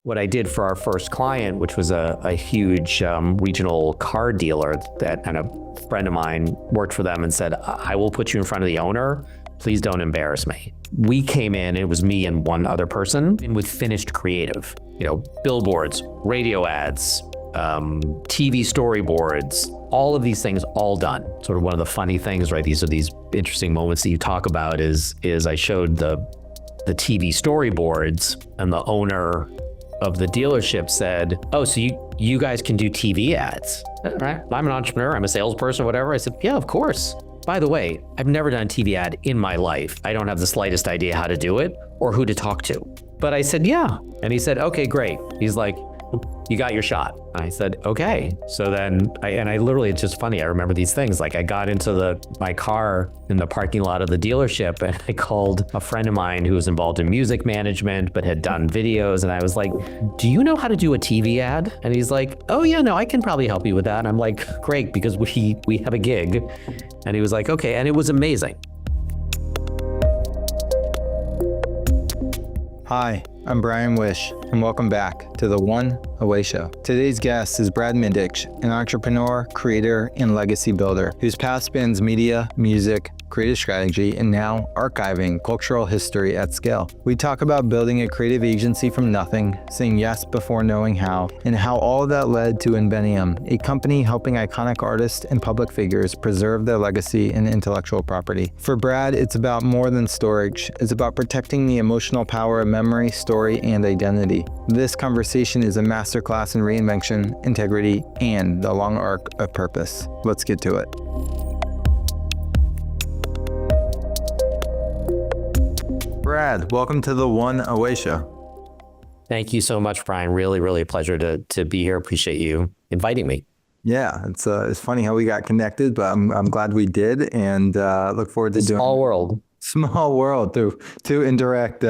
what I did for our first client, which was a huge regional car dealer that, and a friend of mine worked for them and said, I will put you in front of the owner. Please don't embarrass me. We came in, it was me and one other person, and with finished creative, billboards, radio ads, TV storyboards, all of these things all done. Sort of one of the funny things, right? These are these interesting moments that you talk about is I showed the TV storyboards, and the owner of the dealership said, oh, so you guys can do TV ads, right? I'm an entrepreneur, I'm a salesperson, whatever. I said, yeah, of course. By the way, I've never done a TV ad in my life. I don't have the slightest idea how to do it or who to talk to. But I said, yeah. And he said, okay, great. He's like, you got your shot. I said, okay. So then I literally, it's just funny. I remember these things. Like I got into my car in the parking lot of the dealership, and I called a friend of mine who was involved in music management, but had done videos. And I was like, do you know how to do a TV ad? And he's like, oh yeah, no, I can probably help you with that. And I'm like, great, because we have a gig. And he was like, okay. And it was amazing. Hi, I'm Bryan Wish, and welcome back to the One Away Show. Today's guest is Brad Mindich, an entrepreneur, creator, and legacy builder whose path spans media, music, creative strategy, and now archiving cultural history at scale. We talk about building a creative agency from nothing, saying yes before knowing how, and how all of that led to Invenium, a company helping iconic artists and public figures preserve their legacy and intellectual property. For Brad, it's about more than storage. It's about protecting the emotional power of memory, story, and identity. This conversation is a masterclass in reinvention, integrity, and the long arc of purpose. Let's get to it. Brad, welcome to the One Away Show. Thank you so much, Brian. Really, really a pleasure to be here. Appreciate you inviting me. Yeah, it's funny how we got connected, but I'm glad we did, and look forward to doing Small world. Small world through two indirect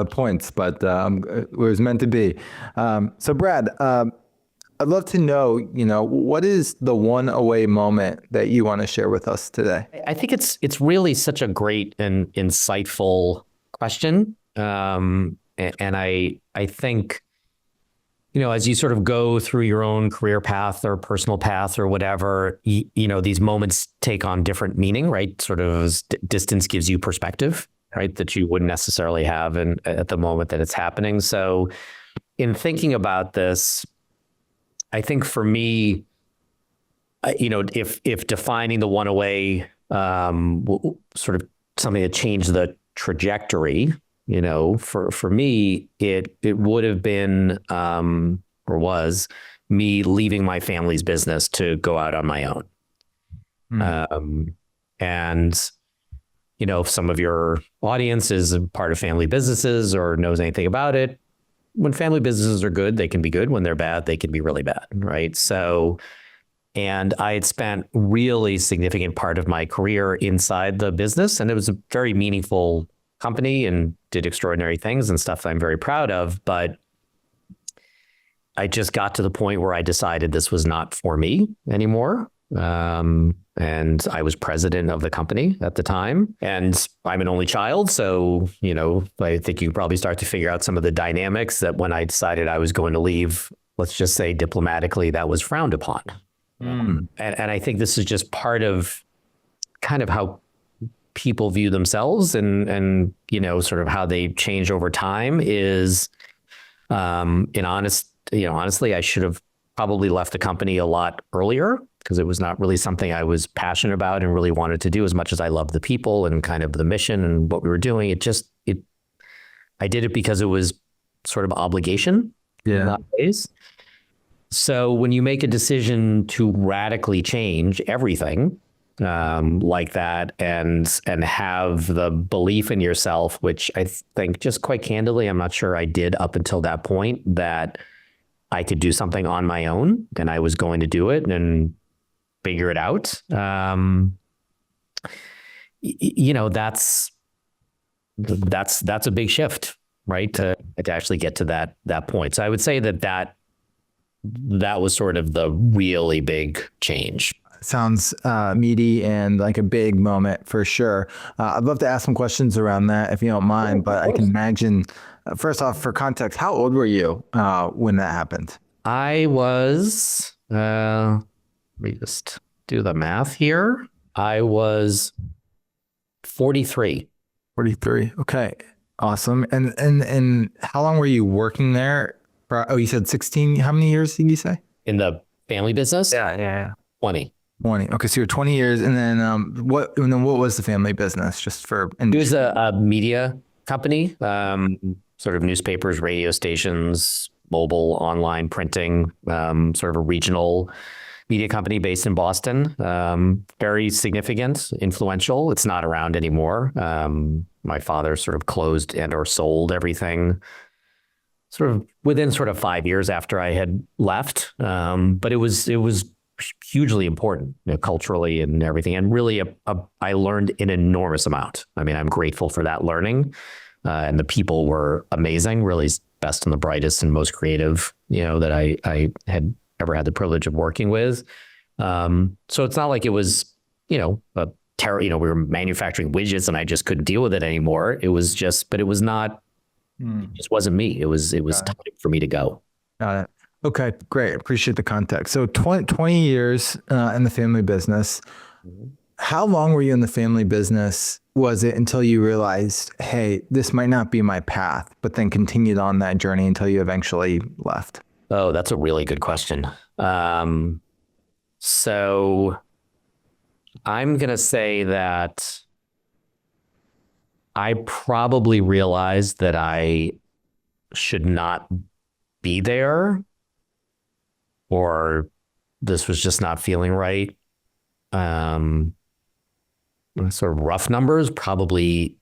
points, but it was meant to be. So Brad, I'd love to know, what is the one away moment that you want to share with us today? I think it's really such a great and insightful question. And I think, as you sort of go through your own career path or personal path or whatever, these moments take on different meaning, right? Sort of as distance gives you perspective, right? That you wouldn't necessarily have at the moment that it's happening. So in thinking about this, I think for me, if defining the one away, sort of something that changed the trajectory, for me, it would have been, or was, me leaving my family's business to go out on my own. And, if some of your audience is a part of family businesses or knows anything about it, when family businesses are good, they can be good. When they're bad, they can be really bad, right? So, and I had spent really significant part of my career inside the business, and it was a very meaningful company and did extraordinary things and stuff that I'm very proud of. But I just got to the point where I decided this was not for me anymore. And I was president of the company at the time, and I'm an only child. So, I think you probably start to figure out some of the dynamics that when I decided I was going to leave, let's just say diplomatically, that was frowned upon. And I think this is just part of kind of how people view themselves and sort of how they change over time is, honestly, I should have probably left the company a lot earlier because it was not really something I was passionate about and really wanted to do as much as I loved the people and kind of the mission and what we were doing. I did it because it was sort of obligation in that ways. So when you make a decision to radically change everything, like that and have the belief in yourself, which I think just quite candidly, I'm not sure I did up until that point, that I could do something on my own and I was going to do it and figure it out. That's a big shift, right? To actually get to that point. So I would say that was sort of the really big change. Sounds meaty and like a big moment for sure. I'd love to ask some questions around that if you don't mind, but I can imagine First off, for context, how old were you when that happened? I was, let me just do the math here. I was 43. 43. Okay. Awesome. And how long were you working there? Oh, you said 16. How many years did you say? In the family business? Yeah. 20. 20. Okay, so you're 20 years, and then what was the family business? Just for It was a media company, sort of newspapers, radio stations, mobile, online printing, sort of a regional media company based in Boston. Very significant, influential. It's not around anymore. My father sort of closed and or sold everything sort of within sort of 5 years after I had left. But it was hugely important, culturally and everything. And really, I learned an enormous amount. I mean, I'm grateful for that learning. And the people were amazing, really best and the brightest and most creative, that I had ever had the privilege of working with. So it's not like it was, a terror, we were manufacturing widgets and I just couldn't deal with it anymore. It was just, but it was not, it just wasn't me. It was time for me to go. Got it. Okay, great. Appreciate the context. So 20 years in the family business. How long were you in the family business? Was it until you realized, hey, this might not be my path, but then continued on that journey until you eventually left? Oh, that's a really good question. So I'm going to say that I probably realized that I should not be there, or this was just not feeling right. Sort of rough numbers, probably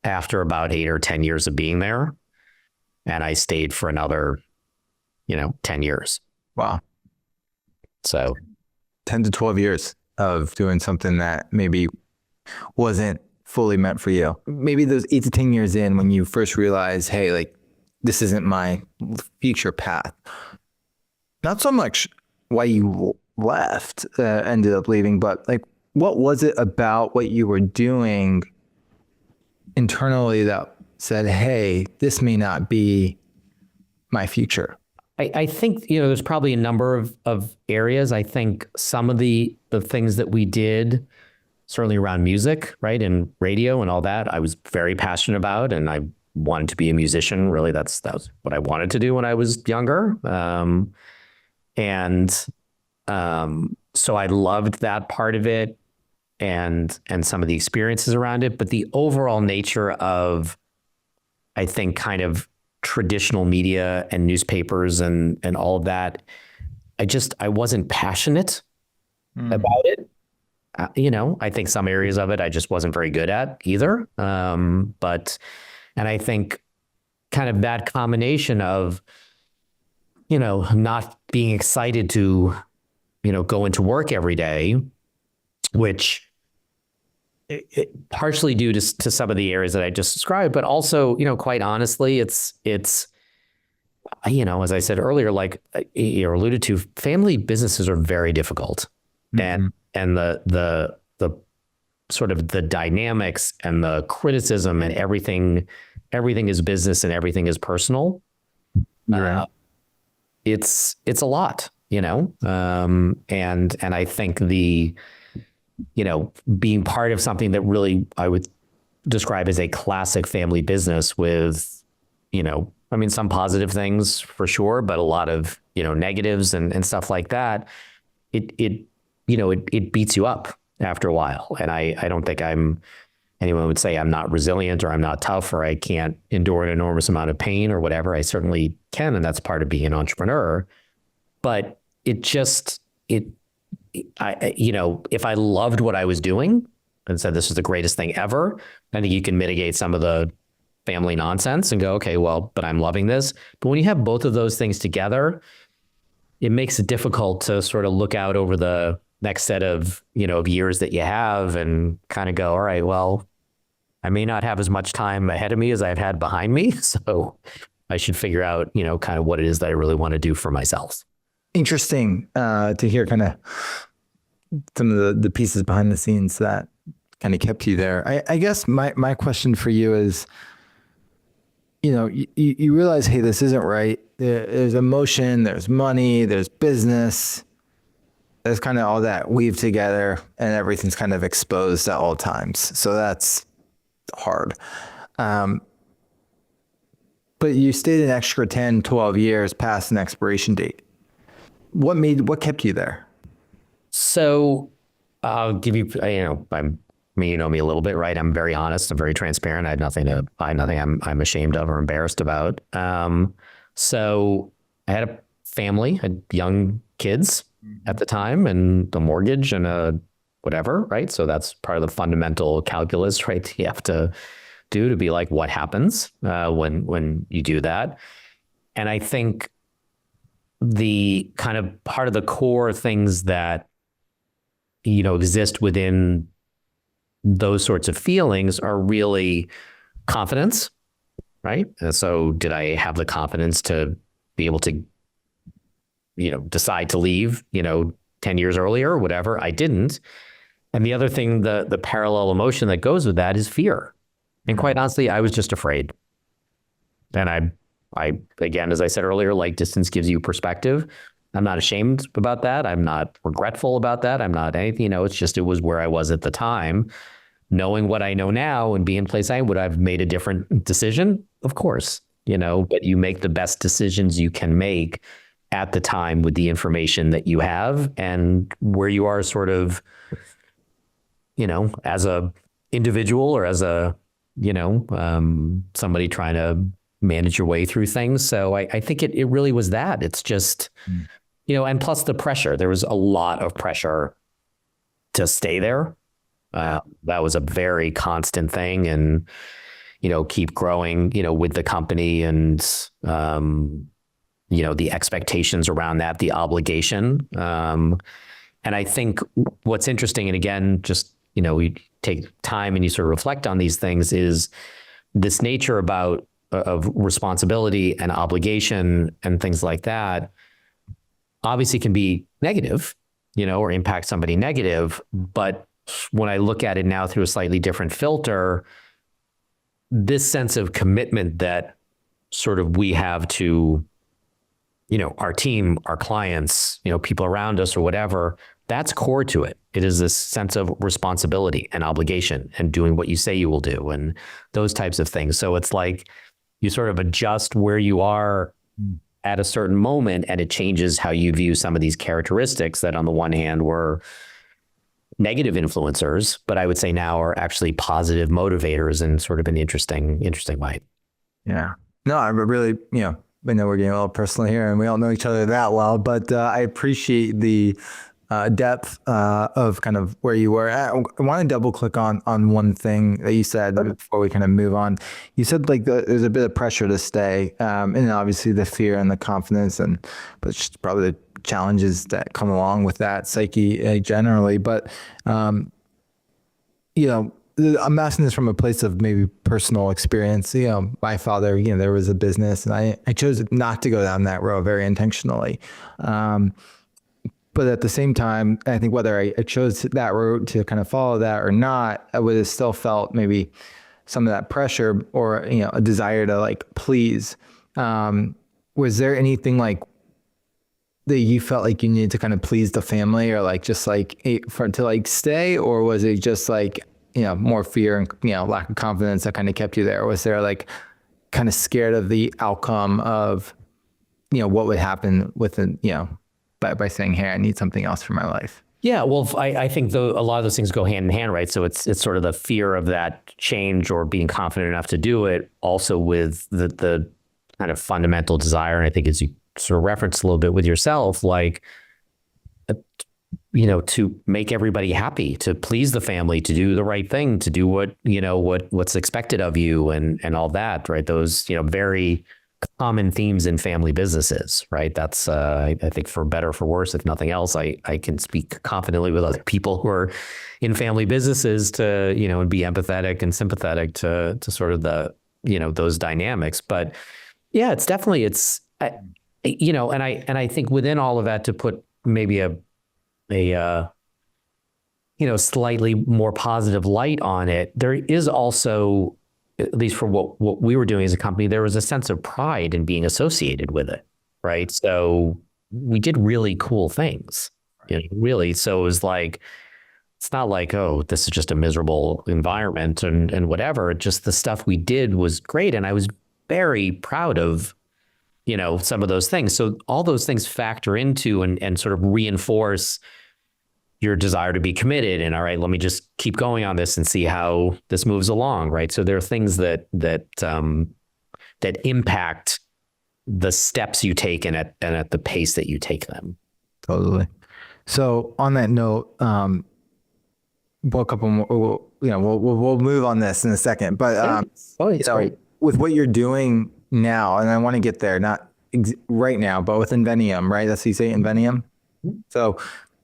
after about 8 or 10 years of being there. And I stayed for another, 10 years. Wow. So 10 to 12 years of doing something that maybe wasn't fully meant for you. Maybe those 8 to 10 years in, when you first realize, hey, like, this isn't my future path. Not so much why you left, ended up leaving, but like, what was it about what you were doing internally that said, hey, this may not be my future? I think, there's probably a number of areas. I think some of the things that we did, certainly around music, right, and radio and all that, I was very passionate about, and I wanted to be a musician. Really, that was what I wanted to do when I was younger. So I loved that part of it and some of the experiences around it. But the overall nature of, I think, kind of traditional media and newspapers and all of that, I wasn't passionate about it. I think some areas of it I just wasn't very good at either. And I think kind of that combination of, not being excited to, go into work every day, which partially due to some of the areas that I just described, but also, quite honestly, it's, as I said earlier, like you alluded to, family businesses are very difficult. Mm-hmm. And the sort of the dynamics and the criticism and everything is business and everything is personal. Right. It's a lot, and I think being part of something that really I would describe as a classic family business with, some positive things for sure, but a lot of, negatives and stuff like that. It beats you up after a while. And I don't think anyone would say I'm not resilient or I'm not tough or I can't endure an enormous amount of pain or whatever. I certainly can. And that's part of being an entrepreneur. But if I loved what I was doing and said this is the greatest thing ever, I think you can mitigate some of the family nonsense and go, okay, well, but I'm loving this. But when you have both of those things together, it makes it difficult to sort of look out over the next set of, of years that you have and kind of go, all right, well, I may not have as much time ahead of me as I've had behind me. So I should figure out, kind of what it is that I really want to do for myself. Interesting to hear kind of some of the pieces behind the scenes that kind of kept you there. I guess my question for you is, you realize, hey, this isn't right. There's emotion, there's money, there's business. There's kind of all that weave together and everything's kind of exposed at all times. So that's hard. But you stayed an extra 10, 12 years past an expiration date. What kept you there? So I'll give you, you know me a little bit, right? I'm very honest. I'm very transparent. I had nothing to hide, nothing I'm ashamed of or embarrassed about. So I had a family, had young kids at the time, and a mortgage and a whatever, right? So that's part of the fundamental calculus, right? You have to do to be like, what happens when you do that? And I think the kind of part of the core things that exist within those sorts of feelings are really confidence, right? And so did I have the confidence to be able to, decide to leave, 10 years earlier or whatever? I didn't. And the other thing, the parallel emotion that goes with that is fear. And quite honestly, I was just afraid. And I again, as I said earlier, like distance gives you perspective. I'm not ashamed about that. I'm not regretful about that. I'm not anything, it's just, it was where I was at the time. Knowing what I know now and being in place, would I've made a different decision? Of course, but you make the best decisions you can make at the time with the information that you have and where you are sort of, as a individual or as a, somebody trying to manage your way through things. So I think it really was that. It's just, and plus the pressure. There was a lot of pressure to stay there. That was a very constant thing, and keep growing with the company, and the expectations around that, the obligation, and I think what's interesting, and again, just we take time and you sort of reflect on these things, is this nature of responsibility and obligation and things like that obviously can be negative, or impact somebody negative. But when I look at it now through a slightly different filter, this sense of commitment that sort of we have to, our team, our clients, people around us or whatever, that's core to it. It is this sense of responsibility and obligation and doing what you say you will do and those types of things. So it's like you sort of adjust where you are at a certain moment, and it changes how you view some of these characteristics that on the one hand were negative influencers, but I would say now are actually positive motivators in sort of an interesting way. Yeah. No, I really, I know we're getting a little personal here and we don't know each other that well, but I appreciate the depth of kind of where you were. I want to double click on one thing that you said before we kind of move on. You said like there's a bit of pressure to stay, and obviously the fear and the confidence, but it's just probably the challenges that come along with that psyche generally. But I'm asking this from a place of maybe personal experience. My father, there was a business, and I chose not to go down that road very intentionally. But at the same time, I think whether I chose that road to kind of follow that or not, I would have still felt maybe some of that pressure or, a desire to like please. Was there anything like that you felt like you needed to kind of please the family or like just like to like stay, or was it just like, more fear and, lack of confidence that kind of kept you there? Or was there like kind of scared of the outcome of, what would happen with by saying, hey, I need something else for my life? Yeah, well, I think a lot of those things go hand in hand, right? So it's sort of the fear of that change or being confident enough to do it, also with the kind of fundamental desire. And I think as you sort of referenced a little bit with yourself, like, to make everybody happy, to please the family, to do the right thing, to do what's expected of you and all that, right? Those, very common themes in family businesses, right? That's, I think for better or for worse, if nothing else, I can speak confidently with other people who are in family businesses to, and be empathetic and sympathetic to sort of the, those dynamics. But yeah, it's definitely, and I think within all of that, to put maybe a slightly more positive light on it, there is also at least for what we were doing as a company, there was a sense of pride in being associated with it, right? So we did really cool things, really. So it was like, it's not like, oh, this is just a miserable environment and whatever. Just the stuff we did was great. And I was very proud of, some of those things. So all those things factor into and sort of reinforce your desire to be committed. And all right, let me just keep going on this and see how this moves along. Right. So there are things that impact the steps you take and at the pace that you take them. Totally. So on that note, a couple more, we'll move on this in a second, but, with what you're doing now, and I want to get there, not right now, but with Invenium, right? That's how you say Invenium. Mm-hmm. So,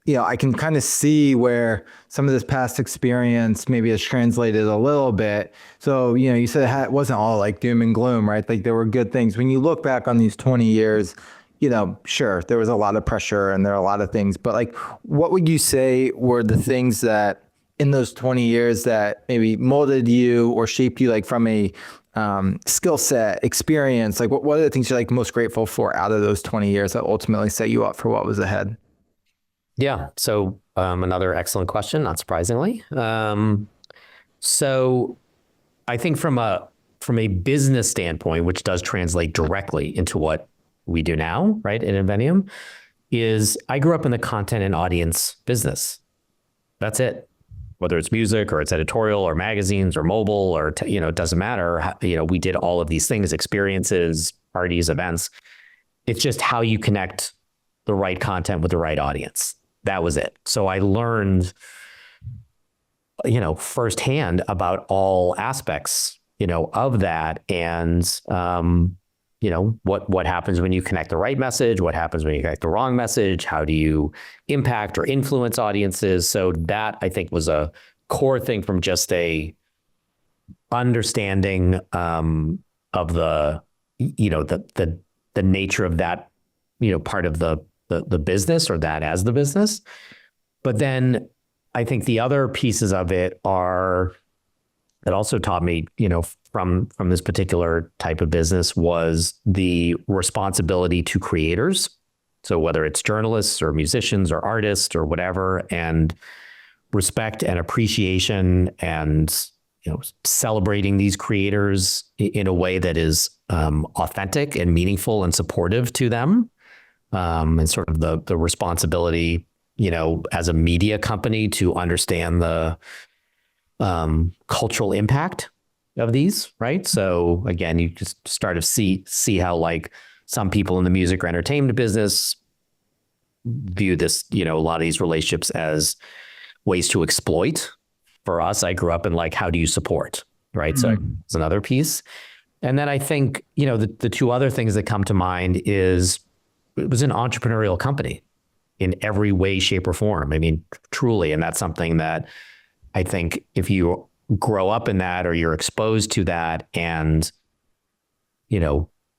I can kind of see where some of this past experience maybe has translated a little bit. So, you said it wasn't all like doom and gloom, right? Like there were good things. When you look back on these 20 years, sure, there was a lot of pressure and there are a lot of things, but like, what would you say were the things that in those 20 years that maybe molded you or shaped you, like from a skill set, experience? Like what are the things you're like most grateful for out of those 20 years that ultimately set you up for what was ahead? Yeah. So another excellent question, not surprisingly. So I think from a business standpoint, which does translate directly into what we do now, right, at Invenium, is I grew up in the content and audience business. That's it. Whether it's music or it's editorial or magazines or mobile or, it doesn't matter. We did all of these things, experiences, parties, events. It's just how you connect the right content with the right audience. That was it. So I learned, firsthand about all aspects, of that. And, what happens when you connect the right message, what happens when you connect the wrong message, how do you impact or influence audiences? So that I think was a core thing from just a understanding of the, the nature of that, part of the business or that as the business. But then I think the other pieces of it are that also taught me, from this particular type of business was the responsibility to creators. So whether it's journalists or musicians or artists or whatever, and respect and appreciation and, celebrating these creators in a way that is authentic and meaningful and supportive to them. And sort of the responsibility, as a media company to understand the cultural impact of these, right? So again, you just start to see how like some people in the music or entertainment business view this, a lot of these relationships as ways to exploit. For us, I grew up in like, how do you support, right? Mm-hmm. So it's another piece. And then I think, the two other things that come to mind is it was an entrepreneurial company in every way, shape, or form. I mean, truly. And that's something that I think if you grow up in that or you're exposed to that and,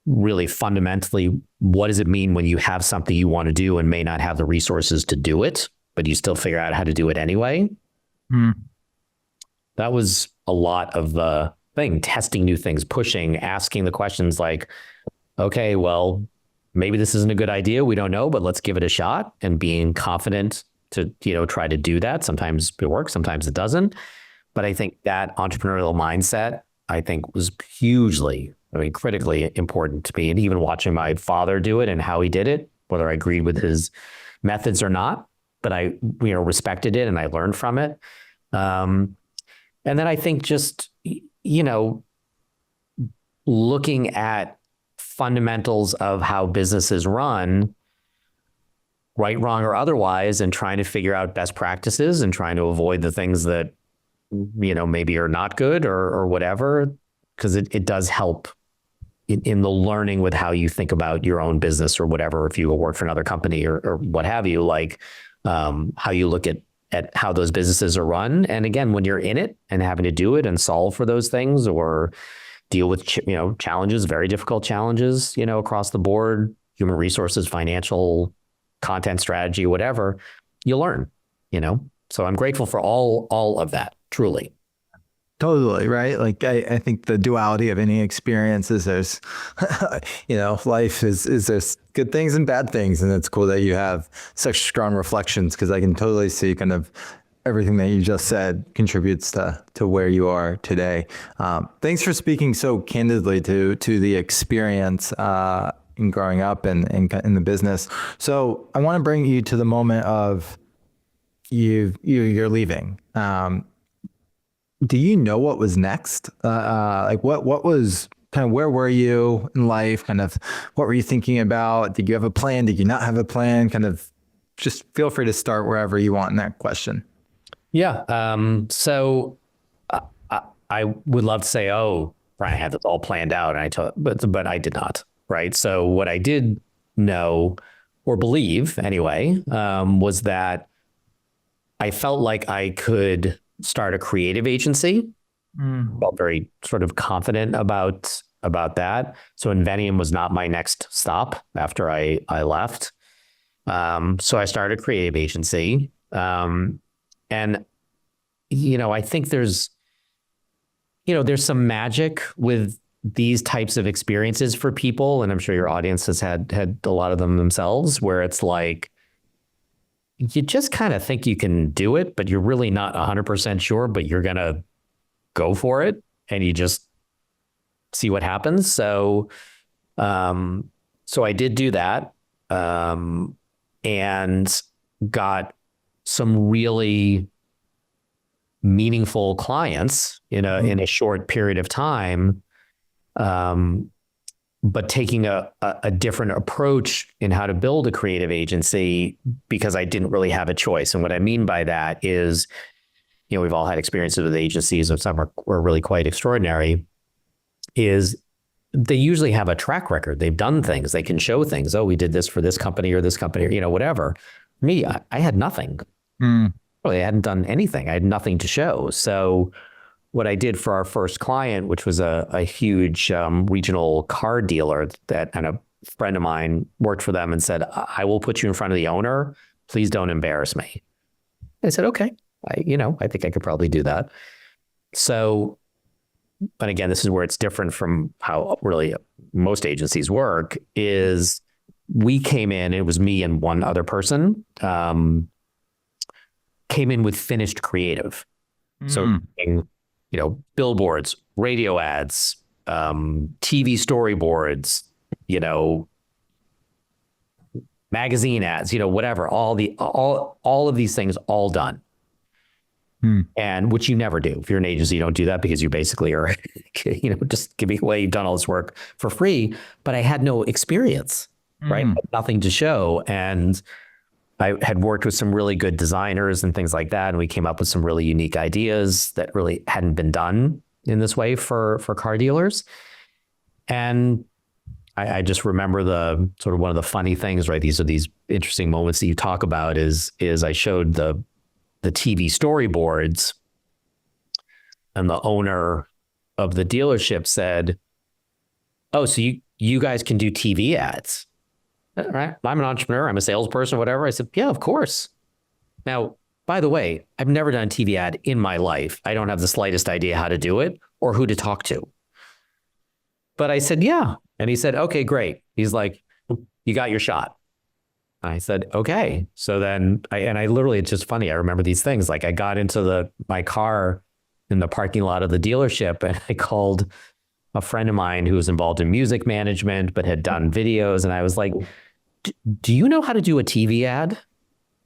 really fundamentally, what does it mean when you have something you want to do and may not have the resources to do it, but you still figure out how to do it anyway? Mm. That was a lot of the thing, testing new things, pushing, asking the questions like, okay, well, maybe this isn't a good idea. We don't know, but let's give it a shot, and being confident to, try to do that. Sometimes it works, sometimes it doesn't. But I think that entrepreneurial mindset, I think, was hugely, critically important to me. And even watching my father do it and how he did it, whether I agreed with his methods or not, but I, respected it and I learned from it. And then I think just, looking at fundamentals of how businesses run, right, wrong, or otherwise, and trying to figure out best practices and trying to avoid the things that, maybe are not good or whatever, because it does help in the learning with how you think about your own business or whatever, if you work for another company or what have you, like how you look at how those businesses are run. And again, when you're in it and having to do it and solve for those things or deal with, challenges, very difficult challenges, across the board, human resources, financial, content strategy, whatever, you learn, So I'm grateful for all of that, truly. Totally, right? Like I think the duality of any experience is there's, life is there's good things and bad things. And it's cool that you have such strong reflections because I can totally see kind of everything that you just said contributes to where you are today. Thanks for speaking so candidly to the experience in growing up and in the business. So I want to bring you to the moment of you're leaving. Do you know what was next? Like what was kind of, where were you in life? Kind of what were you thinking about? Did you have a plan? Did you not have a plan? Kind of just feel free to start wherever you want in that question. Yeah. So I would love to say, oh, Brian had this all planned out, and but I did not. Right. So what I did know or believe anyway, was that I felt like I could start a creative agency. Felt very sort of confident about that. So Invenium was not my next stop after I left. So I started a creative agency. And I think there's some magic with these types of experiences for people, and I'm sure your audience has had a lot of them themselves, where it's like you just kind of think you can do it, but you're really not 100% sure, but you're going to go for it and you just see what happens. So I did do that, and got some really meaningful clients in a short period of time. But taking a different approach in how to build a creative agency because I didn't really have a choice. And what I mean by that is, we've all had experiences with agencies, and some were really quite extraordinary, is they usually have a track record. They've done things. They can show things. Oh, we did this for this company or whatever. Me, I had nothing. Really, I hadn't done anything. I had nothing to show. So what I did for our first client, which was a huge regional car dealer that, and a friend of mine worked for them, and said, I will put you in front of the owner. Please don't embarrass me. I said, okay, I think I could probably do that. So, but again, this is where it's different from how really most agencies work, is we came in, it was me and one other person, came in with finished creative. So, billboards, radio ads, TV storyboards, magazine ads, whatever, all of these things all done. And which you never do. If you're an agency, you don't do that because you basically are, just giving away, you've done all this work for free. But I had no experience, right? Nothing to show. And I had worked with some really good designers and things like that. And we came up with some really unique ideas that really hadn't been done in this way for car dealers. And I just remember the sort of one of the funny things, right? These are these interesting moments that you talk about is I showed the TV storyboards, and the owner of the dealership said, oh, so you guys can do TV ads? Right? I'm an entrepreneur. I'm a salesperson, whatever. I said, yeah, of course. Now, by the way, I've never done a TV ad in my life. I don't have the slightest idea how to do it or who to talk to. But I said, yeah. And he said, okay, great. He's like, you got your shot. I said, okay. So then I literally, it's just funny. I remember these things. Like I got into my car in the parking lot of the dealership, and I called a friend of mine who was involved in music management, but had done videos. And I was like, do you know how to do a TV ad?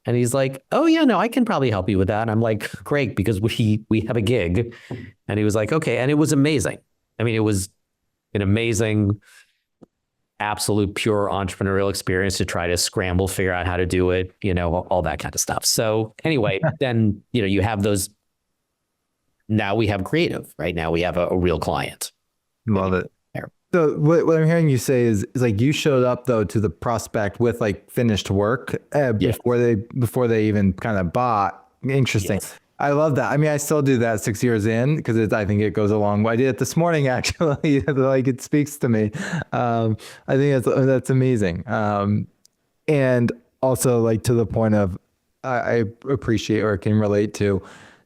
And he's like, oh yeah, no, I can probably help you with that. And I'm like, great, because we have a gig. And he was like, okay. And it was amazing. I mean, it was an amazing, absolute pure entrepreneurial experience to try to scramble, figure out how to do it, all that kind of stuff. So anyway, then, you have those. Now we have creative, right? Now we have a real client. Love it. So what I'm hearing you say is like you showed up though to the prospect with like finished work before they even kind of bought. Interesting. Yes. I love that. I mean, I still do that 6 years in because I think it goes a long way. I did it this morning actually. Like it speaks to me. I think that's amazing. And also like to the point of I appreciate or can relate to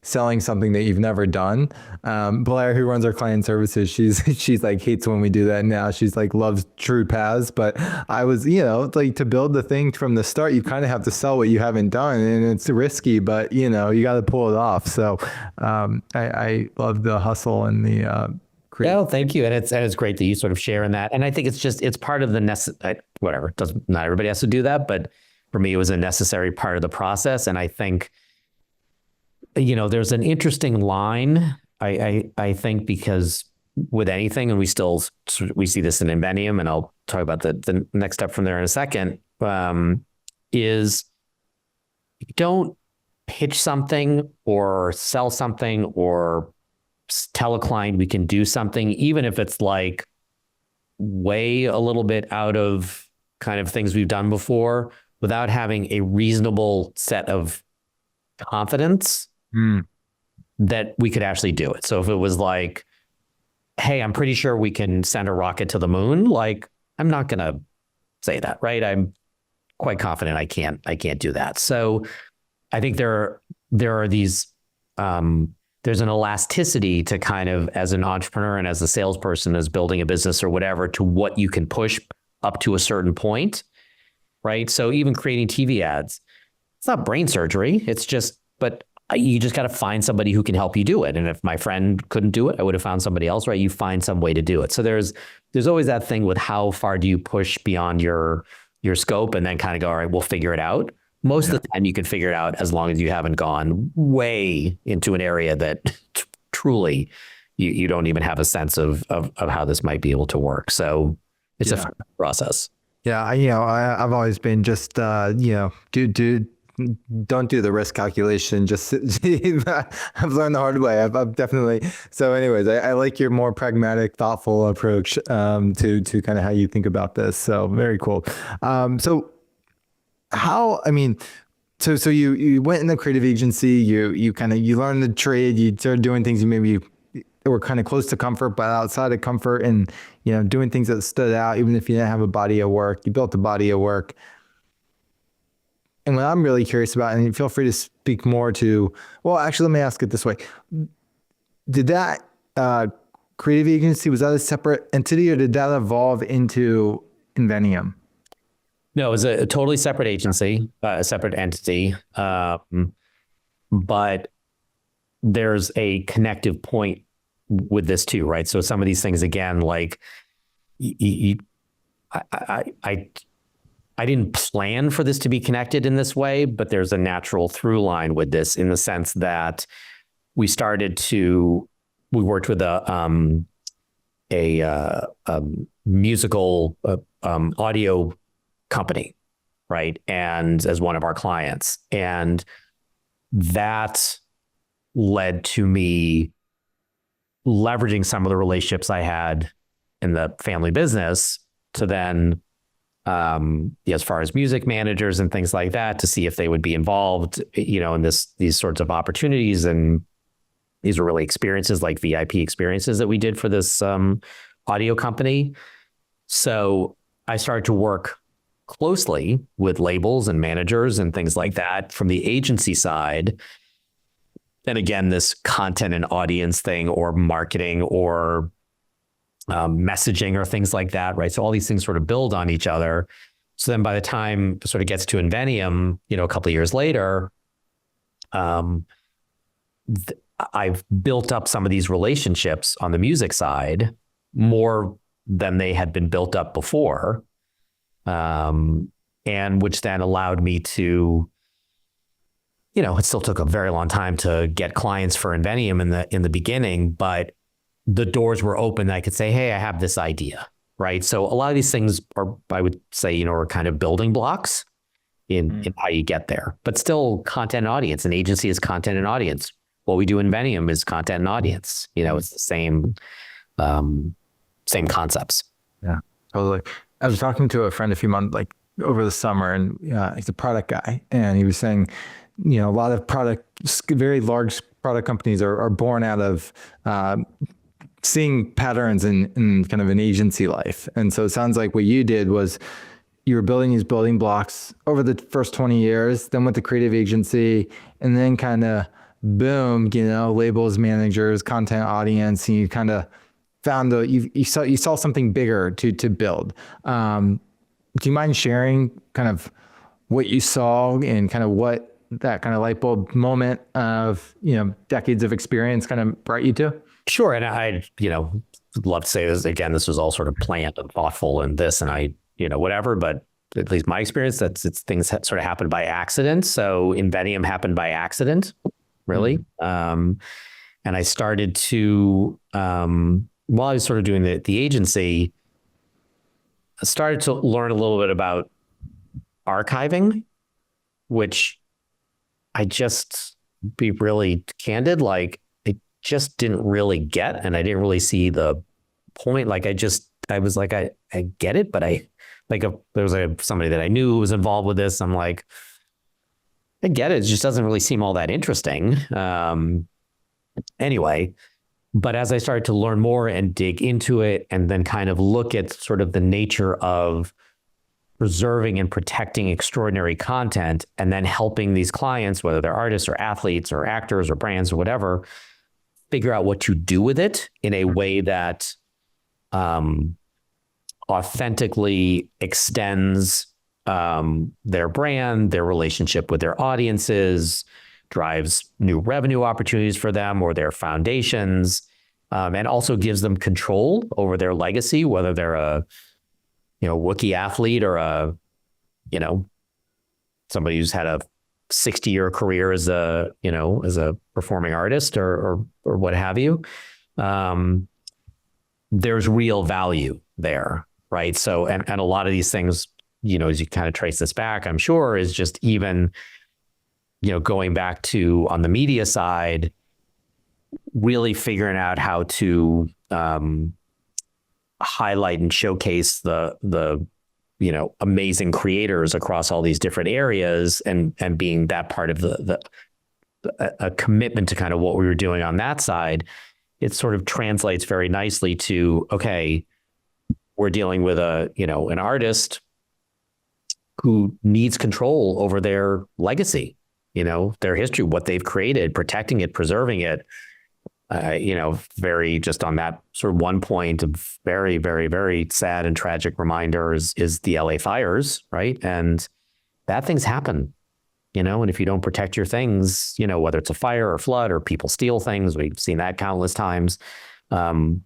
selling something that you've never done. Blair, who runs our client services, she's like hates when we do that now. She's like loves true paths, but I was, like to build the thing from the start, you kind of have to sell what you haven't done, and it's risky, but you got to pull it off. So I love the hustle and the Yeah, thank you. And it's great that you sort of share in that. And I think it's part of the whatever. Not everybody has to do that, but for me, it was a necessary part of the process. And I think, there's an interesting line, I think, because with anything, and we see this in Invenium, and I'll talk about the next step from there in a second, is you don't pitch something or sell something or tell a client we can do something, even if it's like way a little bit out of kind of things we've done before, without having a reasonable set of confidence that we could actually do it. So if it was like, hey, I'm pretty sure we can send a rocket to the moon, like, I'm not going to say that, right? I'm quite confident I can't do that. So I think there are these, there's an elasticity to kind of, as an entrepreneur and as a salesperson, as building a business or whatever, to what you can push up to a certain point, right? So even creating TV ads, it's not brain surgery. It's just, but you just got to find somebody who can help you do it. And if my friend couldn't do it, I would have found somebody else, right? You find some way to do it. So there's always that thing with how far do you push beyond your scope, and then kind of go, all right, we'll figure it out. Most of the time you can figure it out, as long as you haven't gone way into an area that truly you don't even have a sense of how this might be able to work. So it's a fun process. Yeah. I've always been just, don't do the risk calculation. Just I've learned the hard way. I've definitely. So anyways, I like your more pragmatic, thoughtful approach to kind of how you think about this. So very cool. So you went in the creative agency, you learned the trade, you started doing things you maybe were kind of close to comfort, but outside of comfort, and, doing things that stood out, even if you didn't have a body of work, you built a body of work. And what I'm really curious about, and feel free to speak more to, well, actually, let me ask it this way. Did that creative agency, was that a separate entity, or did that evolve into Invenium? No, it was a totally separate agency, a separate entity. But there's a connective point with this too, right? So some of these things, again, like I didn't plan for this to be connected in this way, but there's a natural through line with this, in the sense that we worked with a musical audio company, right? And as one of our clients, and that led to me leveraging some of the relationships I had in the family business to then, as far as music managers and things like that, to see if they would be involved, in these sorts of opportunities. And these were really experiences, like VIP experiences, that we did for this audio company. So I started to work closely with labels and managers and things like that from the agency side. And again, this content and audience thing, or marketing, or messaging, or things like that, right? So all these things sort of build on each other. So then by the time it sort of gets to Invenium, a couple of years later, I've built up some of these relationships on the music side more than they had been built up before. And which then allowed me to, it still took a very long time to get clients for Invenium in the beginning, but the doors were open. I could say, hey, I have this idea, right? So a lot of these things are, I would say, are kind of building blocks in how you get there, but still content and audience. An agency is content and audience. What we do in Invenium is content and audience. It's the same concepts. Yeah, totally. I was talking to a friend a few months, like over the summer, and he's a product guy, and he was saying, a lot of very large product companies are born out of seeing patterns in kind of an agency life. And so it sounds like what you did was you were building these building blocks over the first 20 years, then with the creative agency, and then kind of boom, labels, managers, content, audience, and you kind of found you saw something bigger to build. Do you mind sharing kind of what you saw and kind of what that kind of light bulb moment of, decades of experience kind of brought you to? Sure. And I, love to say this again, this was all sort of planned and thoughtful and this, and I, whatever, but at least my experience, things that sort of happened by accident. So Invenium happened by accident, really. And I started to, while I was sort of doing the agency, I started to learn a little bit about archiving, which I just, be really candid, like I just didn't really get, and I didn't really see the point. Like I was like, I get it, but there was somebody that I knew who was involved with this. I'm like, I get it. It just doesn't really seem all that interesting. Anyway, but as I started to learn more and dig into it and then kind of look at sort of the nature of preserving and protecting extraordinary content and then helping these clients, whether they're artists or athletes or actors or brands or whatever, figure out what to do with it in a way that authentically extends their brand, their relationship with their audiences, drives new revenue opportunities for them or their foundations, and also gives them control over their legacy, whether they're a Wookiee athlete or somebody who's had a 60-year career as a performing artist or what have you. There's real value there, right? So, and a lot of these things, as you kind of trace this back, I'm sure is just even, going back to on the media side, really figuring out how to highlight and showcase the amazing creators across all these different areas and being that part of a commitment to kind of what we were doing on that side. It sort of translates very nicely to, okay, we're dealing with an artist who needs control over their legacy, their history, what they've created, protecting it, preserving it. Very just on that sort of one point, a very, very, very sad and tragic reminder is the LA fires, right? And bad things happen, and if you don't protect your things, whether it's a fire or flood or people steal things, we've seen that countless times,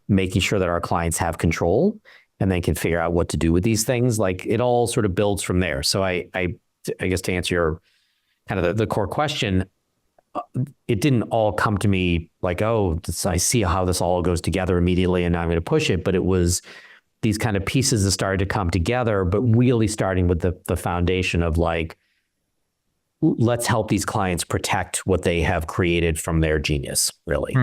making sure that our clients have control and then can figure out what to do with these things. Like it all sort of builds from there. So I guess to answer your kind of the core question, it didn't all come to me like, oh, I see how this all goes together immediately and now I'm going to push it. But it was these kind of pieces that started to come together, but really starting with the foundation of like, let's help these clients protect what they have created from their genius, really.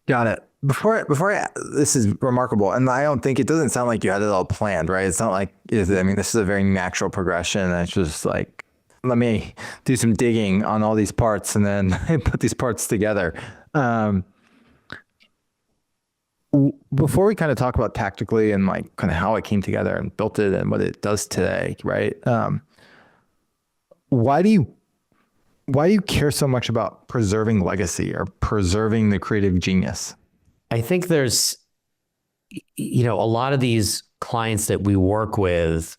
Got it. This is remarkable. And I don't think, it doesn't sound like you had it all planned, right? It's not like, this is a very natural progression. It's just like, let me do some digging on all these parts and then put these parts together. Before we kind of talk about tactically and like kind of how it came together and built it and what it does today, right? Why do you care so much about preserving legacy or preserving the creative genius? I think there's, a lot of these clients that we work with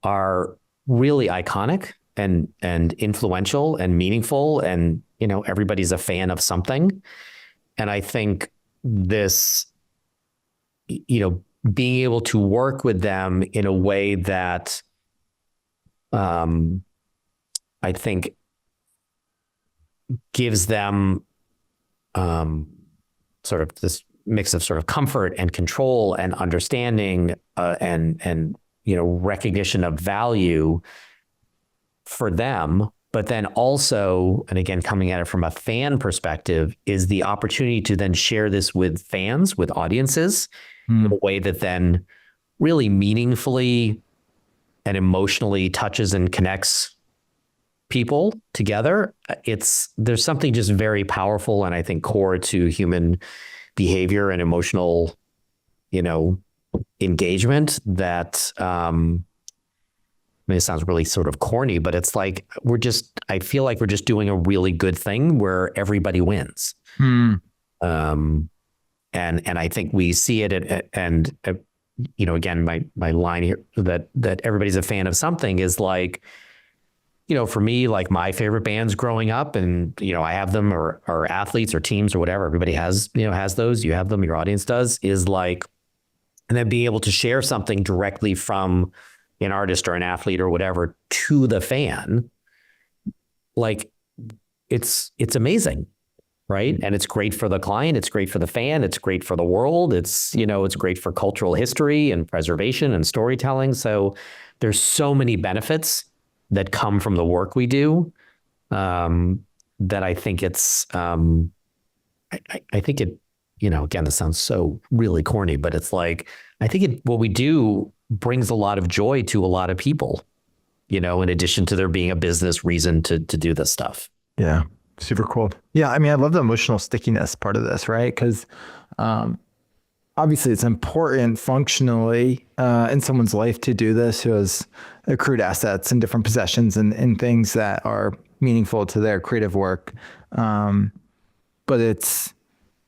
are really iconic and influential and meaningful, and everybody's a fan of something. And I think this, being able to work with them in a way that I think gives them sort of this mix of sort of comfort and control and understanding and recognition of value for them, but then also, and again, coming at it from a fan perspective, is the opportunity to then share this with fans, with audiences, in a way that then really meaningfully and emotionally touches and connects people together. There's something just very powerful and I think core to human behavior and emotional, engagement that mean, it sounds really sort of corny, but it's like I feel like we're just doing a really good thing where everybody wins. Um, and I think we see it and again, my line here that everybody's a fan of something is like, for me, like my favorite bands growing up, and I have them, or athletes or teams or whatever. Everybody has those. You have them. Your audience does. Is like, and then being able to share something directly from an artist or an athlete or whatever to the fan, like it's amazing, right? And it's great for the client. It's great for the fan. It's great for the world. It's it's great for cultural history and preservation and storytelling. So there's so many benefits that come from the work we do, that I think it's, I think it, again, this sounds so really corny, but it's like, I think what we do brings a lot of joy to a lot of people, in addition to there being a business reason to do this stuff. Yeah. Super cool. Yeah. I mean, I love the emotional stickiness part of this, right? Because, obviously, it's important functionally in someone's life to do this, who has accrued assets and different possessions and things that are meaningful to their creative work. But it's,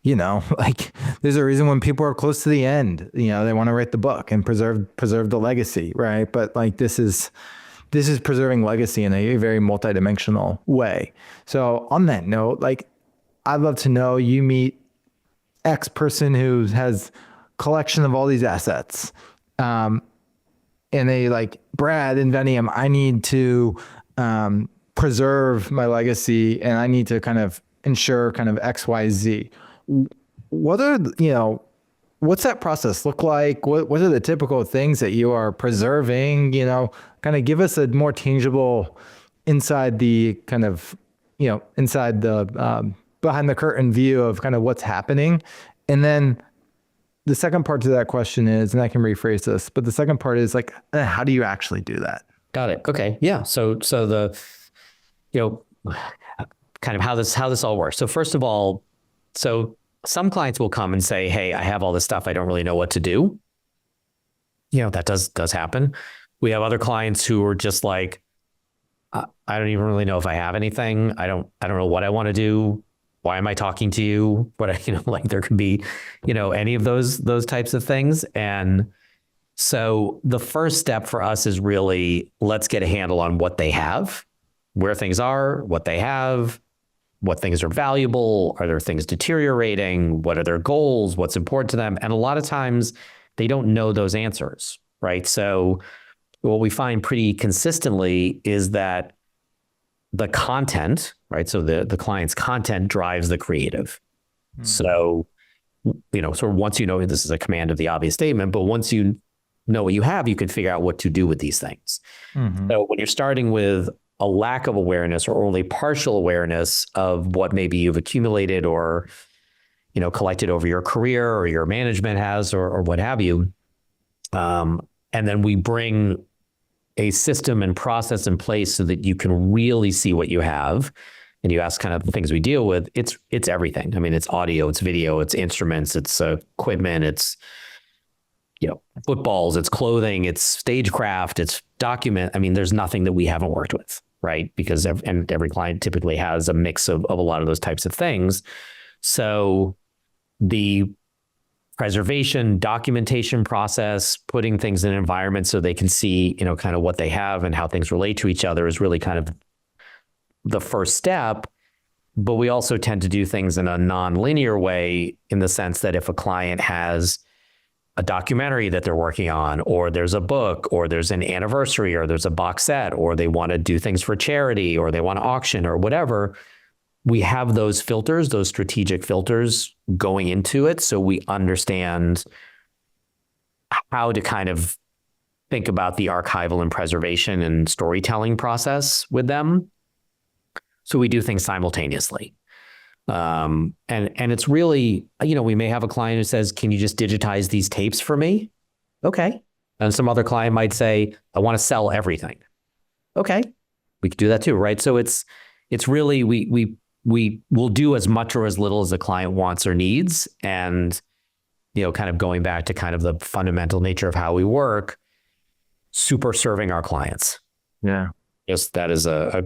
like there's a reason when people are close to the end, they want to write the book and preserve the legacy, right? But like this is preserving legacy in a very multidimensional way. So on that note, like I'd love to know, you meet X person who has collection of all these assets. And they like, Brad and Veniam, I need to preserve my legacy and I need to kind of ensure kind of X, Y, Z. What are, what's that process look like? What are the typical things that you are preserving? Kind of give us a more tangible inside the kind of, inside the behind the curtain view of kind of what's happening. And then the second part to that question is, and I can rephrase this, but the second part is like, how do you actually do that? Got it. Okay. Yeah. So the, kind of how this all works. So first of all, so some clients will come and say, hey, I have all this stuff. I don't really know what to do. That does happen. We have other clients who are just like, I don't even really know if I have anything. I don't know what I want to do. Why am I talking to you? What, like there could be, any of those types of things. And so the first step for us is really, let's get a handle on what they have, where things are, what they have, what things are valuable. Are there things deteriorating? What are their goals? What's important to them? And a lot of times they don't know those answers, right? So what we find pretty consistently is that the content, right? So the client's content drives the creative. So, sort of once this is a command of the obvious statement, but once you know what you have, you can figure out what to do with these things. So when you're starting with a lack of awareness or only partial awareness of what maybe you've accumulated or, collected over your career or your management has or what have you, and then we bring a system and process in place so that you can really see what you have. And you ask kind of the things we deal with, it's everything. I mean, it's audio, it's video, it's instruments, it's equipment, it's, footballs, it's clothing, it's stagecraft, it's document. I mean, there's nothing that we haven't worked with, right? Because every client typically has a mix of a lot of those types of things. So the preservation, documentation process, putting things in an environment so they can see, kind of what they have and how things relate to each other is really kind of the first step. But we also tend to do things in a non-linear way, in the sense that if a client has a documentary that they're working on, or there's a book, or there's an anniversary, or there's a box set, or they want to do things for charity, or they want to auction or whatever, we have those filters, those strategic filters going into it. So we understand how to kind of think about the archival and preservation and storytelling process with them. So we do things simultaneously. And it's really, we may have a client who says, can you just digitize these tapes for me? Okay. And some other client might say, I want to sell everything. Okay. We could do that too, right? So it's really, we will do as much or as little as the client wants or needs. And, kind of going back to kind of the fundamental nature of how we work, super serving our clients, Yeah. Yes, that is a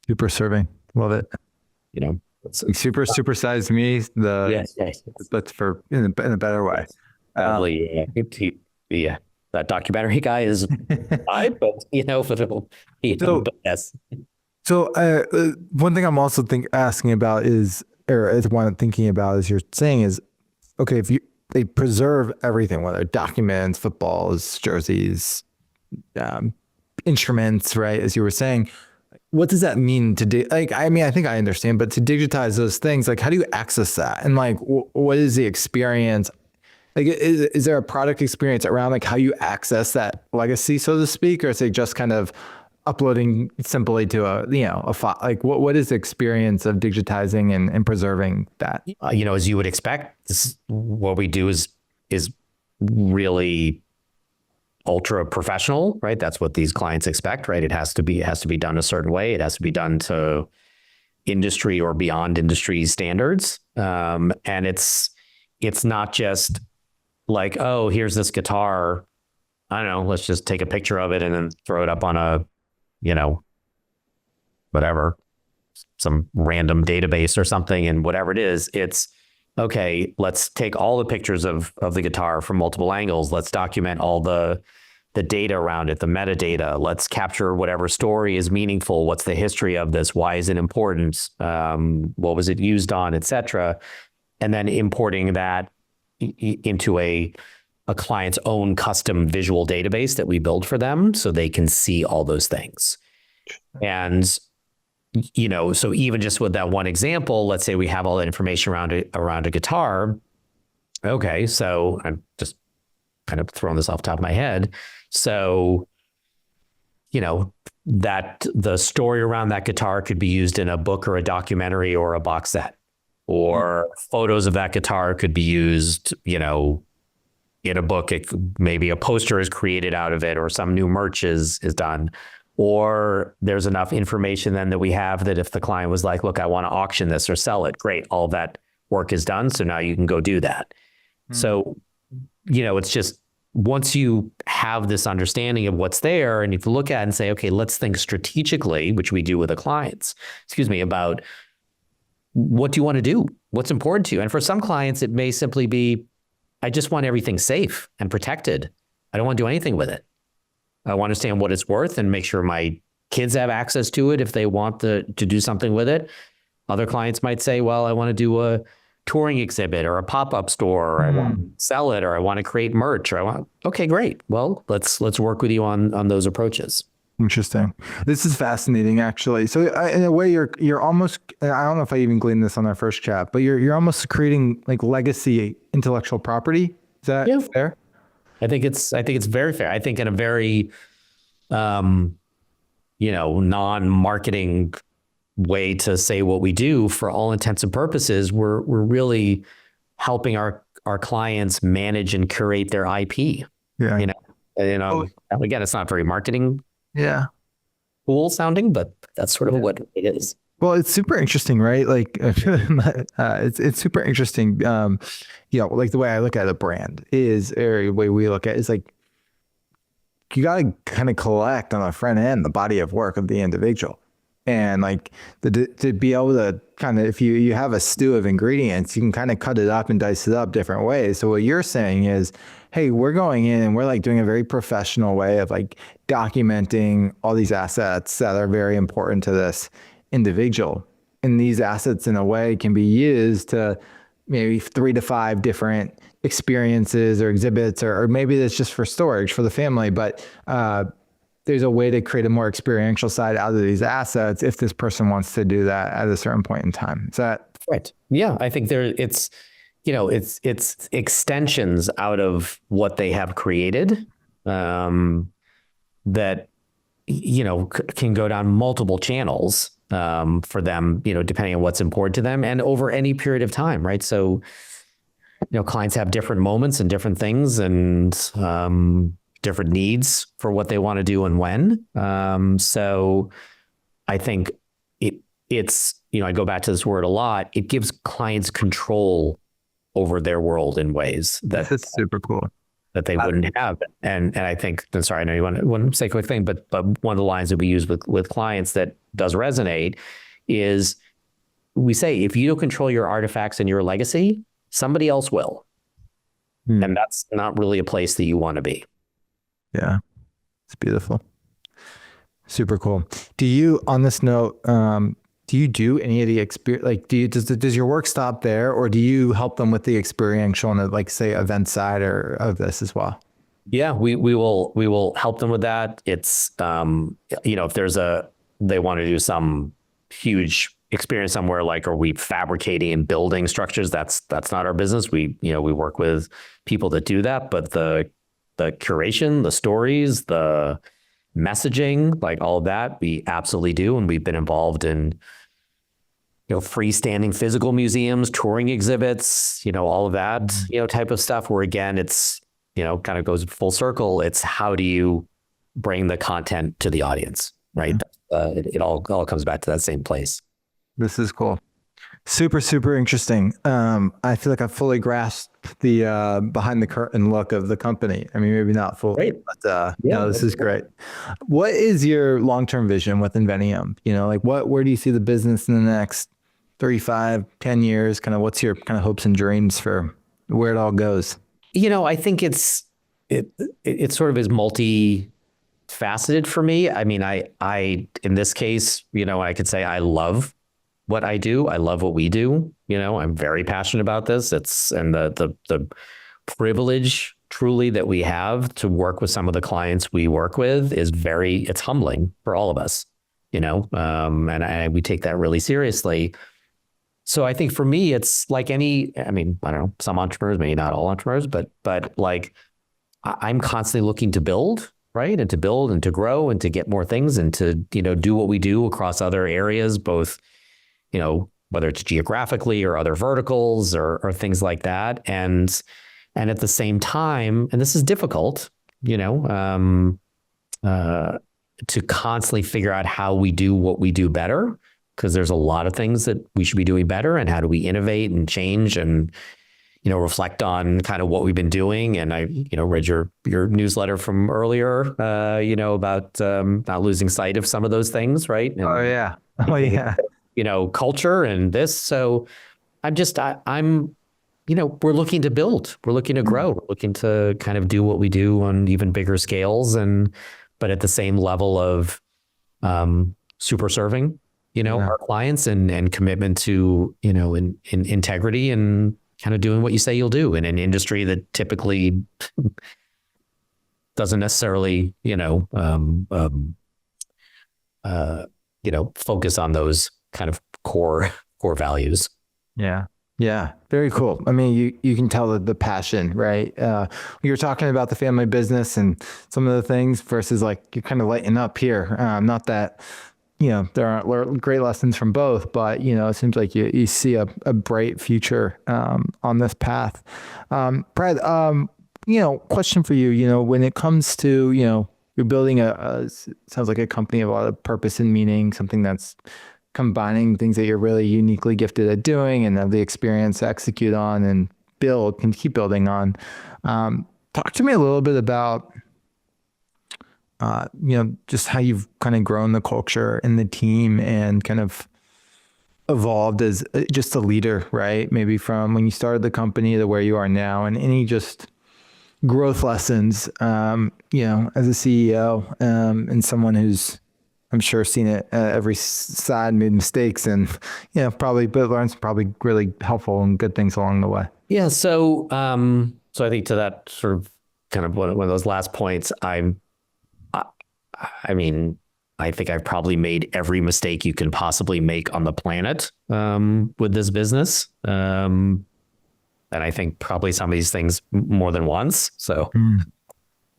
Super serving. Love it. you know, it's, Like supersized me, yes, but for in a better way. probably, yeah, that documentary guy is I, but but So, but yes. one thing I'm also asking about is, or is one thinking about, as you're saying, is okay, if they preserve everything, whether documents, footballs, jerseys, um, instruments, right? As you were saying, what does that mean to do? Like, I mean, I think I understand, but to digitize those things, like, how do you access that? And like, what is the experience? Like, is there a product experience around like how you access that legacy, so to speak, or is it just kind of uploading simply to a file? Like, what is the experience of digitizing and preserving that? As you would expect, what we do is really ultra professional, right? That's what these clients expect, right? It has to be done a certain way. It has to be done to industry or beyond industry standards. And it's not just like, oh, here's this guitar. I don't know. Let's just take a picture of it and then throw it up on a, whatever, some random database or something. And whatever it is, it's okay. Let's take all the pictures of the guitar from multiple angles. Let's document all the data around it, the metadata. Let's capture whatever story is meaningful. What's the history of this? Why is it important? What was it used on, et cetera? And then importing that into a client's own custom visual database that we build for them so they can see all those things. And, so even just with that one example, let's say we have all that information around a guitar. Okay, so I'm just kind of throwing this off the top of my head. So, that the story around that guitar could be used in a book or a documentary or a box set, or photos of that guitar could be used, in a book. Maybe a poster is created out of it, or some new merch is done. Or there's enough information then that we have that if the client was like, look, I want to auction this or sell it, great. All that work is done. So now you can go do that. So, it's just, once you have this understanding of what's there and you can look at it and say, okay, let's think strategically, which we do with the clients, about what do you want to do? What's important to you? And for some clients, it may simply be, I just want everything safe and protected. I don't want to do anything with it. I want to understand what it's worth and make sure my kids have access to it if they want to do something with it. Other clients might say, well, I want to do a touring exhibit or a pop-up store, or I want to sell it, or I want to create merch, or okay, great. Well, let's work with you on those approaches. Interesting. This is fascinating, actually. So in a way, you're almost, I don't know if I even gleaned this on our first chat, but you're almost creating like legacy intellectual property. Is that fair? I think it's very fair. I think in a very, non-marketing way to say what we do, for all intents and purposes, we're really helping our clients manage and curate their IP. Yeah. Again, it's not very marketing cool sounding, but that's sort of what it is. Well, it's super interesting, right? Like it's super interesting. Like the way I look at a brand is, or the way we look at it is like, you got to kind of collect on the front end the body of work of the individual. And like to be able to kind of, if you have a stew of ingredients, you can kind of cut it up and dice it up different ways. So what you're saying is, hey, we're going in and we're like doing a very professional way of like documenting all these assets that are very important to this individual. And these assets in a way can be used to maybe 3 to 5 different experiences or exhibits, or maybe it's just for storage for the family. But there's a way to create a more experiential side out of these assets if this person wants to do that at a certain point in time. Is that right? Yeah, I think it's extensions out of what they have created that can go down multiple channels for them, depending on what's important to them and over any period of time, right? So, clients have different moments and different things and different needs for what they want to do and when. So I think it's, I go back to this word a lot. It gives clients control over their world in ways that's super cool. that they wouldn't have. And I think, I'm sorry, I know you want to say a quick thing, but one of the lines that we use with clients that does resonate is we say, if you don't control your artifacts and your legacy, somebody else will. And that's not really a place that you want to be. Yeah. It's beautiful. Super cool. Do you, on this note, do you do any of the experience? Like, does your work stop there, or do you help them with the experiential and like say event side or of this as well? Yeah, we will help them with that. It's if they want to do some huge experience somewhere, like, are we fabricating and building structures? That's not our business. We work with people that do that, but the curation, the stories, the messaging, like all of that, we absolutely do. And we've been involved in, freestanding physical museums, touring exhibits, all of that, type of stuff where, again, it's, kind of goes full circle. It's how do you bring the content to the audience, right? It all comes back to that same place. This is cool. Super, super interesting. I feel like I fully grasped the behind the curtain look of the company. I mean, maybe not fully, but no, this is great. What is your long-term vision with Invenium? Where do you see the business in the next 35, 10 years? Kind of what's your kind of hopes and dreams for where it all goes? I think it sort of is multi-faceted for me. I mean, I in this case, I could say I love what I do. I love what we do. I'm very passionate about this. And the privilege truly that we have to work with some of the clients we work with is it's humbling for all of us, and we take that really seriously. So I think for me, it's like I don't know, some entrepreneurs, maybe not all entrepreneurs, but like I'm constantly looking to build, right? And to build and to grow and to get more things and to, do what we do across other areas, both, whether it's geographically or other verticals or things like that. And at the same time, and this is difficult, to constantly figure out how we do what we do better, because there's a lot of things that we should be doing better, and how do we innovate and change and, reflect on kind of what we've been doing. And I, read your newsletter from earlier, about not losing sight of some of those things, right? And, Oh yeah. Culture and this. So I'm, we're looking to build, we're looking to grow, we're looking to kind of do what we do on even bigger scales, but at the same level of super serving, our clients and commitment to, in integrity and kind of doing what you say you'll do in an industry that typically doesn't necessarily, focus on those kind of core values. Yeah. Yeah. Very cool. I mean, you can tell the passion, right? You're talking about the family business and some of the things versus like you're kind of lighting up here. Not that, there aren't great lessons from both, but, it seems like you see a bright future on this path. Brad, question for you, when it comes to, you're building sounds like a company of a lot of purpose and meaning, something that's combining things that you're really uniquely gifted at doing and have the experience to execute on and keep building on. Talk to me a little bit about, just how you've kind of grown the culture and the team and kind of evolved as just a leader, right? Maybe from when you started the company to where you are now, and any just growth lessons, as a CEO, and someone who's, I'm sure, seen it every side, made mistakes, and probably learned some probably really helpful and good things along the way. Yeah. So I think to that sort of kind of one of those last points, I think I've probably made every mistake you can possibly make on the planet with this business, and I think probably some of these things more than once. So.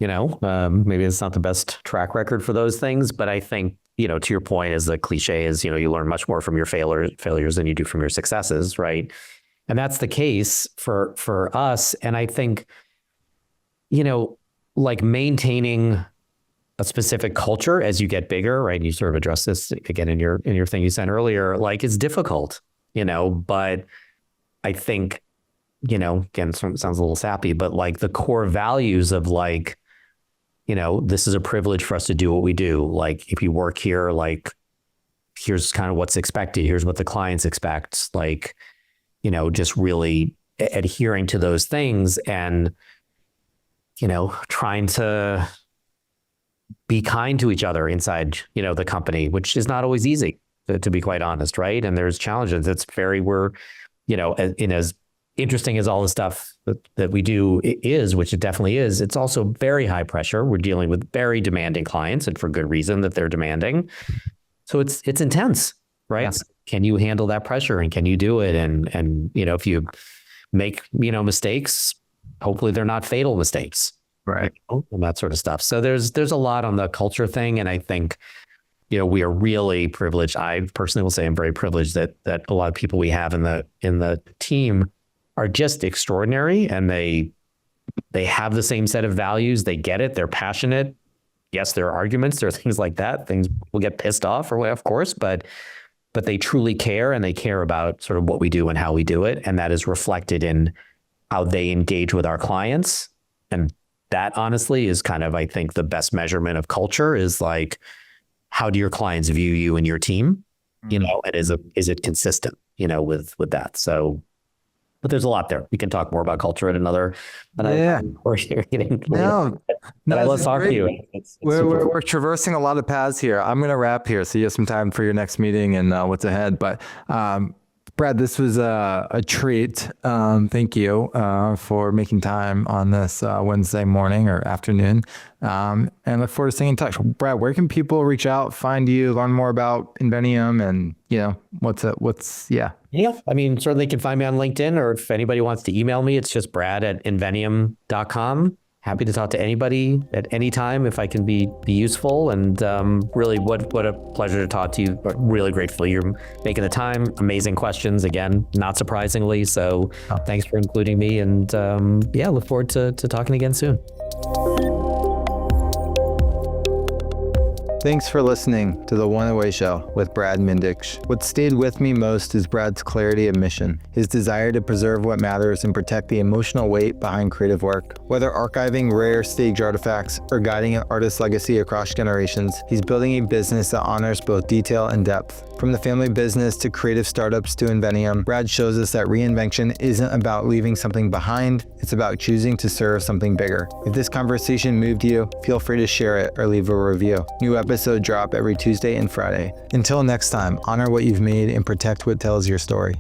Maybe it's not the best track record for those things, but I think, to your point, as the cliche is, you learn much more from your failures than you do from your successes, right? And that's the case for us. And I think, like maintaining a specific culture as you get bigger, right? And you sort of address this again in your thing you sent earlier, like it's difficult, but I think again, sounds a little sappy, but like the core values of like, this is a privilege for us to do what we do. Like if you work here, like here's kind of what's expected. Here's what the clients expect. Like, just really adhering to those things and, trying to be kind to each other inside, the company, which is not always easy to be quite honest. Right. And there's challenges. It's in as interesting as all the stuff that we do is, which it definitely is, it's also very high pressure. We're dealing with very demanding clients, and for good reason that they're demanding. So it's intense, right? Yeah. Can you handle that pressure, and can you do it? And if you make mistakes, hopefully they're not fatal mistakes, right? And that sort of stuff. So there's a lot on the culture thing, and I think we are really privileged. I personally will say I'm very privileged that a lot of people we have in the team are just extraordinary, and they have the same set of values. They get it. They're passionate. Yes, there are arguments. There are things like that. Things will get pissed off, of course, but they truly care, and they care about sort of what we do and how we do it. And that is reflected in how they engage with our clients. And that honestly is kind of, I think, the best measurement of culture is like, how do your clients view you and your team? And is it consistent, with that? So, but there's a lot there. We can talk more about culture at another. Yeah. No, let's talk to you. We're traversing a lot of paths here. I'm going to wrap here, so you have some time for your next meeting and what's ahead. But Brad, this was a treat. Thank you for making time on this Wednesday morning or afternoon, and look forward to staying in touch. Brad, where can people reach out, find you, learn more about Invenium, and Yeah, I mean, certainly can find me on LinkedIn, or if anybody wants to email me, it's just brad@invenium.com. Happy to talk to anybody at any time if I can be useful. And really, what a pleasure to talk to you. Really grateful you're making the time. Amazing questions, again, not surprisingly. So thanks for including me. And look forward to talking again soon. Thanks for listening to The One Away Show with Brad Mindich. What stayed with me most is Brad's clarity of mission, his desire to preserve what matters and protect the emotional weight behind creative work. Whether archiving rare stage artifacts or guiding an artist's legacy across generations, he's building a business that honors both detail and depth. From the family business to creative startups to Invenium, Brad shows us that reinvention isn't about leaving something behind, it's about choosing to serve something bigger. If this conversation moved you, feel free to share it or leave a review. New episodes drop every Tuesday and Friday. Until next time, honor what you've made and protect what tells your story.